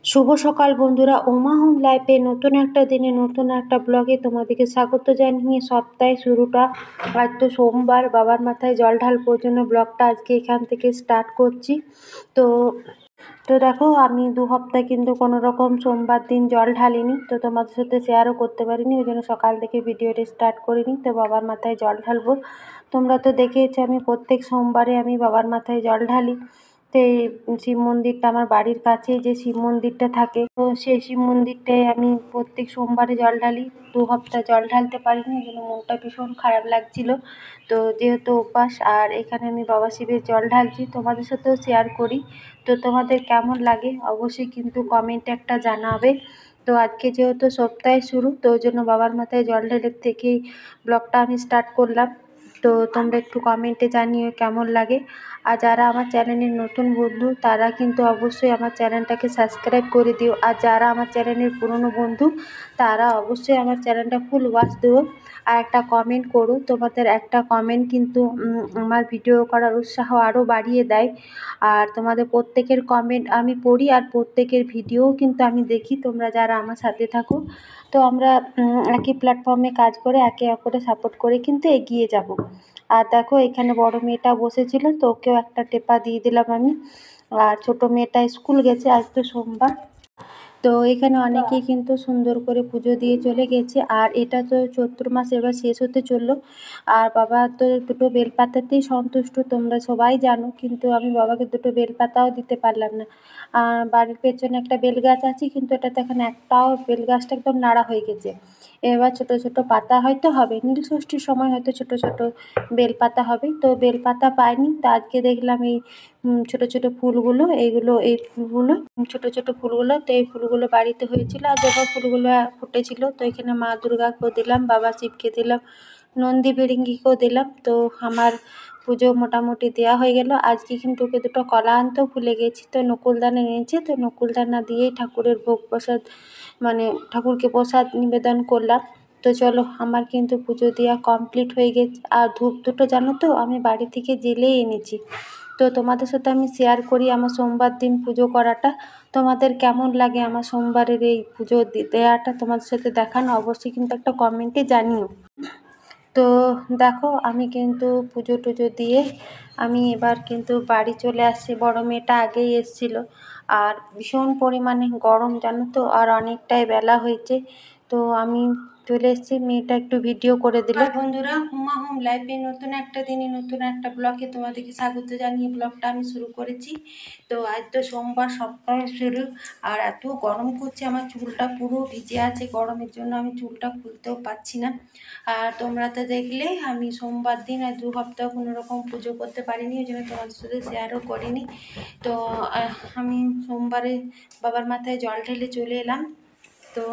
শুভ সকাল বন্ধুরা, ওমা হোম লাইফে নতুন একটা দিনে নতুন একটা ব্লগে তোমাদেরকে স্বাগত জানিয়ে সপ্তাহের শুরুটা আজ তো সোমবার, বাবার মাথায় জল ঢালবার জন্য ব্লগটা আজকে এখান থেকে স্টার্ট করছি। তো তো দেখো, আমি 2 সপ্তাহ কিন্তু কোনো রকম সোমবার দিন জল ঢালিনি, তো তোমাদের সাথে শেয়ারও করতে পারিনি, ওই জন্য সকাল থেকে ভিডিওটা স্টার্ট করিনি। তো বাবার মাথায় জল ঢালবো, তোমরা তো দেখেছো আমি প্রত্যেক সোমবারে আমি বাবার মাথায় জল ঢালি। তো এই শিব মন্দিরটা আমার বাড়ির কাছেই, যে শিব মন্দিরটা থাকে, তো সেই শিব মন্দিরটায় আমি প্রত্যেক সোমবারে জল ঢালি। 2 সপ্তাহ জল ঢালতে পারিনি, ওই জন্য মনটা ভীষণ খারাপ লাগছিল। তো যেহেতু অভ্যাস, আর এখানে আমি বাবা শিবের জল ঢালছি, তোমাদের সাথেও শেয়ার করি। তো তোমাদের কেমন লাগে অবশ্যই কিন্তু কমেন্টে একটা জানাবে। তো আজকে যেহেতু সপ্তাহের শুরু, তো ওই জন্য বাবার মাথায় জল ঢালের থেকেই ব্লগটা আমি স্টার্ট করলাম। তো তোমরা একটু কমেন্টে জানিও কেমন লাগে। আর যারা আমার চ্যানেলের নতুন বন্ধু তারা কিন্তু অবশ্যই আমার চ্যানেলটাকে সাবস্ক্রাইব করে দিও, আর যারা আমার চ্যানেলের পুরনো বন্ধু তারা অবশ্যই আমার চ্যানেলটা ফুল ওয়াচ দিও আর একটা কমেন্ট করো। তোমাদের একটা কমেন্ট কিন্তু আমার ভিডিও করার উৎসাহ আরও বাড়িয়ে দেয়। আর তোমাদের প্রত্যেকের কমেন্ট আমি পড়ি, আর প্রত্যেকের ভিডিওও কিন্তু আমি দেখি, তোমরা যারা আমার সাথে থাকো। তো আমরা একই প্ল্যাটফর্মে কাজ করে একে অপরের সাপোর্ট করে কিন্তু এগিয়ে যাব। আর দেখো, এখানে বড় মেয়েটা বসেছিল, তো ওকেও একটা টেপা দিয়ে দিলাম আমি। আর ছোট মেয়েটা স্কুল গেছে, আজ তো সোমবার। তো এখানে অনেকেই কিন্তু সুন্দর করে পুজো দিয়ে চলে গেছে। আর এটা তো চৈত্র মাস এবার শেষ হতে চললো, আর বাবা তো 2টো বেলপাতাতেই সন্তুষ্ট, তোমরা সবাই জানো। কিন্তু আমি বাবাকে 2টো বেলপাতাও দিতে পারলাম না। আর বাড়ির পেছনে একটা বেল গাছ আছে, কিন্তু এটাতে এখন একটাও বেল গাছটা একদম নাড়া হয়ে গেছে। এবার ছোট ছোট পাতা হয়তো হবে, নীলষষ্ঠীর সময় হয়তো ছোট ছোট বেলপাতা হবে। তো বেলপাতা পাইনি, তো আজকে দেখলাম এই ছোট ছোট ফুলগুলো, এই ফুলগুলো ছোট ছোট ফুলগুলো, তো এই ফুলগুলো বাড়িতে হয়েছিল। আর যখন ফুলগুলো ফুটেছিল, তো এখানে মা দুর্গাকেও দিলাম, বাবা শিবকে দিলাম, নন্দী বিড়ঙ্গিকেও দিলাম। তো আমার পুজো মোটামুটি দেওয়া হয়ে গেল। আজকে কিন্তু ওকে 2টো কলা আনতেও ভুলে গেছি, তো নকুলদানা এনেছে, তো নকুলদানা দিয়েই ঠাকুরের ভোগ প্রসাদ, মানে ঠাকুরকে প্রসাদ নিবেদন করলাম। তো চলো, আমার কিন্তু পুজো দেওয়া কমপ্লিট হয়ে গেছে। আর ধূপ 2টো জানো তো আমি বাড়ি থেকে জেলেই এনেছি। তো তোমাদের সাথে আমি শেয়ার করি আমার সোমবার দিন পুজো করাটা। তোমাদের কেমন লাগে আমার সোমবারের এই পুজো দেওয়াটা, তোমাদের সাথে দেখানো অবশ্যই কিন্তু একটা কমেন্টে জানিও। তো দেখো, আমি কিন্তু পুজো টুজো দিয়ে আমি এবার কিন্তু বাড়ি চলে আসছি। বড় মেয়েটা আগেই এসেছিলো। আর ভীষণ পরিমাণে গরম জানো তো, আর অনেকটাই বেলা হয়েছে। তো আমি চলে এসেছি, মেয়েটা একটু ভিডিও করে দিল। বন্ধুরা, হুমা হোম লাইফে নতুন একটা দিনে নতুন একটা ব্লগে তোমাদেরকে স্বাগত জানিয়ে ব্লগটা আমি শুরু করেছি। তো আজ তো সোমবার, সপ্তাহ শুরু। আর এত গরম করছে, আমার চুলটা পুরো ভিজে আছে গরমের জন্য, আমি চুলটা খুলতেও পারছি না। আর তোমরা তো দেখলে আমি সোমবার দিন আর 2 সপ্তাহ কোনো রকম পুজো করতে পারিনি, ওই জন্য তোমাদের সাথে শেয়ারও করিনি। তো আমি সোমবারে বাবার মাথায় জল ঢেলে চলে এলাম। তো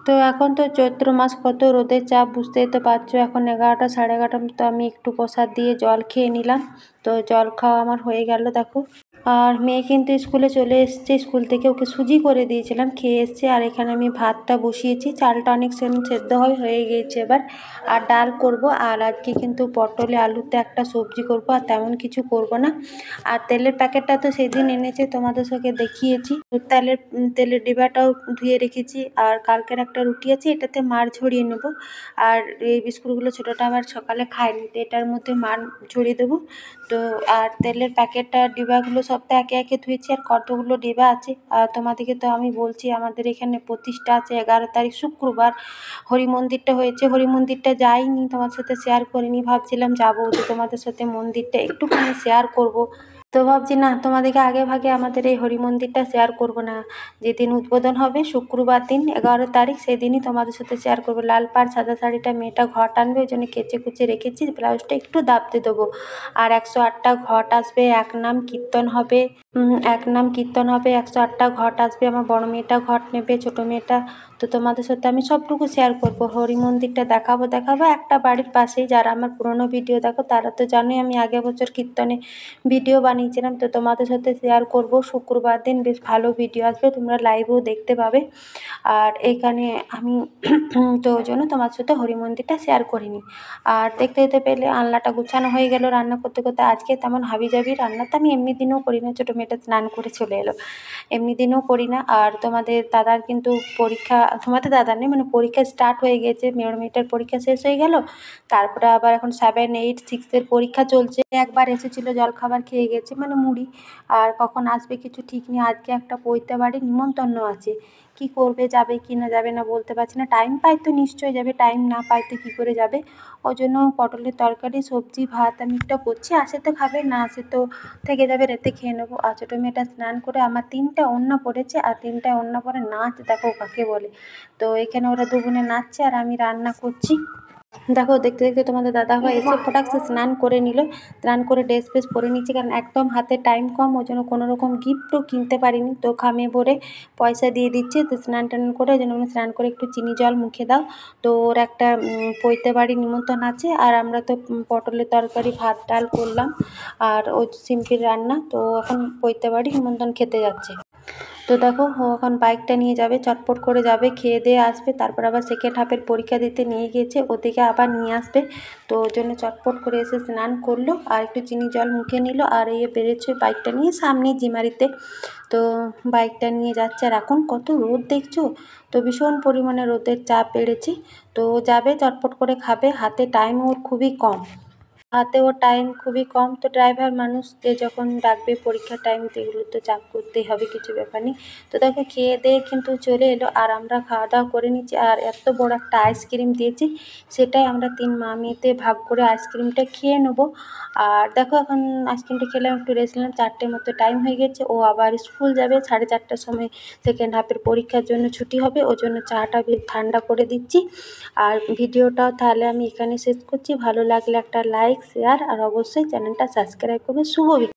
তো এখন তো চৈত্র মাস, কত রোদের চাপ বুঝতেই তো পারছো। এখন 11টা, সাড়ে 11টার মতো আমি একটু প্রসাদ দিয়ে জল খেয়ে নিলাম। তো জল খাওয়া আমার হয়ে গেল দেখো। আর মেয়ে কিন্তু স্কুলে চলে এসছে, স্কুল থেকে ওকে সুজি করে দিয়েছিলাম, খেয়ে এসছে। আর এখানে আমি ভাতটা বসিয়েছি, চালটা অনেক সেদ্ধ হয়ে গিয়েছে এবার। আর ডাল করব, আর আজকে কিন্তু পটলে আলুতে একটা সবজি করব, আর তেমন কিছু করব না। আর তেলের প্যাকেটটা তো সেদিন এনেছে, তোমাদের সঙ্গে দেখিয়েছি। তেলের ডিবাটাও ধুয়ে রেখেছি। আর কালকের একটা রুটি আছে, এটাতে মাড় ঝরিয়ে নেব। আর এই বিস্কুটগুলো ছোটোটা আবার সকালে খায়নি, তো এটার মধ্যে মাড় ঝরিয়ে দেবো। তো আর তেলের প্যাকেটটা ডিবাগুলো সব তো একে একে ধুয়েছি, আর কতগুলো ডিবা আছে। আর তোমাদেরকে তো আমি বলছি, আমাদের এখানে প্রতিষ্ঠা আছে 11 তারিখ শুক্রবার, হরি মন্দিরটা হয়েছে। হরি মন্দিরটা যাইনি, তোমার সাথে শেয়ার করিনি, ভাবছিলাম যাবো, তো তোমাদের সাথে মন্দিরটা একটুখানি শেয়ার করব। তো ভাবছি না, তোমাদেরকে আগে ভাগে আমাদের এই হরি মন্দিরটা শেয়ার করব না। যেদিন উদ্বোধন হবে শুক্রবার দিন 11 তারিখ, সেদিনই তোমাদের সাথে শেয়ার করবো। লাল পাড় সাদা শাড়িটা মেয়েটা ঘট আনবে, ওই জন্য কেচে কুচে রেখেছি, ব্লাউজটা একটু দাবতে দেবো। আর 108টা ঘট আসবে, 1 নাম কীর্তন হবে। এক নাম কীর্তন হবে, 108টা ঘট আসবে, আমার বড় মেয়েটা ঘট নেবে, ছোট মেয়েটা। তো তোমাদের সাথে আমি সবটুকু শেয়ার করব। হরি মন্দিরটা দেখাবো একটা বাড়ির পাশেই। যারা আমার পুরনো ভিডিও দেখো তারা তো জানোই আমি আগের বছর কীর্তনে ভিডিও বানিয়েছিলাম। তো তোমাদের সাথে শেয়ার করব। শুক্রবার দিন বেশ ভালো ভিডিও আসবে, তোমরা লাইভেও দেখতে পাবে। আর এইখানে আমি তো ওই জন্য তোমার সাথে হরি মন্দিরটা শেয়ার করিনি। আর দেখতে দেখতে পেলে আলনাটা গুছানো হয়ে গেল রান্না করতে করতে। আজকে তেমন হাবিজাবি রান্না তো আমি এমনি দিনেও করি না, ছোটো মেয়েটা স্নান করে চলে এলো, এমনি দিনেও করি না। আর তোমাদের দাদার কিন্তু পরীক্ষা, তোমাদের দাদার নেই মানে পরীক্ষা স্টার্ট হয়ে গেছে, বড় মেয়েটার পরীক্ষা শেষ হয়ে গেল, তারপরে আবার এখন 7, 8, 6-এর পরীক্ষা চলছে। একবার এসেছিল জলখাবার খেয়ে গেছে মানে মুড়ি, আর কখন আসবে কিছু ঠিক নেই। আজকে একটা পৈতে বাড়ির নিমন্ত্রণ আছে, কি করবে, যাবে কি না যাবে না বলতে পারছি না। টাইম পাই তো নিশ্চয়ই যাবে, টাইম না পাই তো কী করে যাবে। ওই জন্য পটলের তরকারি, সবজি, ভাত আমি একটা করছি। আসে তো খাবে, না আসে তো থেকে যাবে, রাতে খেয়ে নেবো। আর ছোটো মেয়েটা স্নান করে আমার 3টা ওড়না পড়েছে, আর 3টা ওড়না পরে নাচ দেখো কাকে বলে। তো এখানে ওরা দুজনে নাচছে আর আমি রান্না করছি। দেখো দেখতে দেখতে তোমাদের দাদাভাই এসে ফটাক স্নান করে নিল। স্নান করে ড্রেস ফ্রেস পরে নিচ্ছে, কারণ একদম হাতে টাইম কম, ওই জন্য কোনো রকম গিফটও কিনতে পারিনি। তো খামে ভরে পয়সা দিয়ে দিচ্ছে। তো স্নান টান করে ওই জন্য স্নান করে একটু চিনি জল মুখে দাও। তো ওর একটা পৈতে বাড়ির নিমন্ত্রণ আছে। আর আমরা তো পটলের তরকারি, ভাত, ডাল করলাম, আর ওই সিম্পল রান্না। তো এখন পৈতে বাড়ি নিমন্ত্রণ খেতে যাচ্ছে। তো দেখো ও এখন বাইকটা নিয়ে যাবে, চটপট করে যাবে, খেয়ে দিয়ে আসবে, তারপর আবার সেকেন্ড হাফের পরীক্ষা দিতে নিয়ে গিয়েছে, ওদিকে আবার নিয়ে আসবে। তো ওর জন্য চটপট করে এসে স্নান করলো আর একটু চিনি জল মুখে নিল, আর এই বেরোচ্ছে বাইকটা নিয়ে সামনে জিমারিতে। তো বাইকটা নিয়ে যাচ্ছে। আর এখন কত রোদ দেখছো, তো ভীষণ পরিমাণে রোদের চাপ বেড়েছে। তো যাবে, চটপট করে খাবে, হাতে টাইম ওর খুবই কম, হাতেও টাইম খুবই কম। তো ড্রাইভার মানুষ, যে যখন ডাকবে পরীক্ষার টাইম, তো এগুলো তো চাপ করতেই হবে, কিছু ব্যাপার নেই। তো দেখো খেয়ে দিয়ে কিন্তু চলে এলো, আর আমরা খাওয়া দাওয়া করে নিচ্ছি। আর এত বড় একটা আইসক্রিম দিয়েছি, সেটাই আমরা 3 মা মেয়েতে ভাগ করে আইসক্রিমটা খেয়ে নেবো। আর দেখো এখন আইসক্রিমটা খেলাম, একটু রেস্ট নিলাম, 4টের মতো টাইম হয়ে গেছে, ও আবার স্কুল যাবে। 4:30টার সময় সেকেন্ড হাফের পরীক্ষার জন্য ছুটি হবে, ওই জন্য চাটা ঠান্ডা করে দিচ্ছি। আর ভিডিওটাও তাহলে আমি এখানে শেষ করছি। ভালো লাগলে একটা লাইক, শেয়ার আর অবশ্যই চ্যানেলটা সাবস্ক্রাইব করবে। শুভ বিকেল।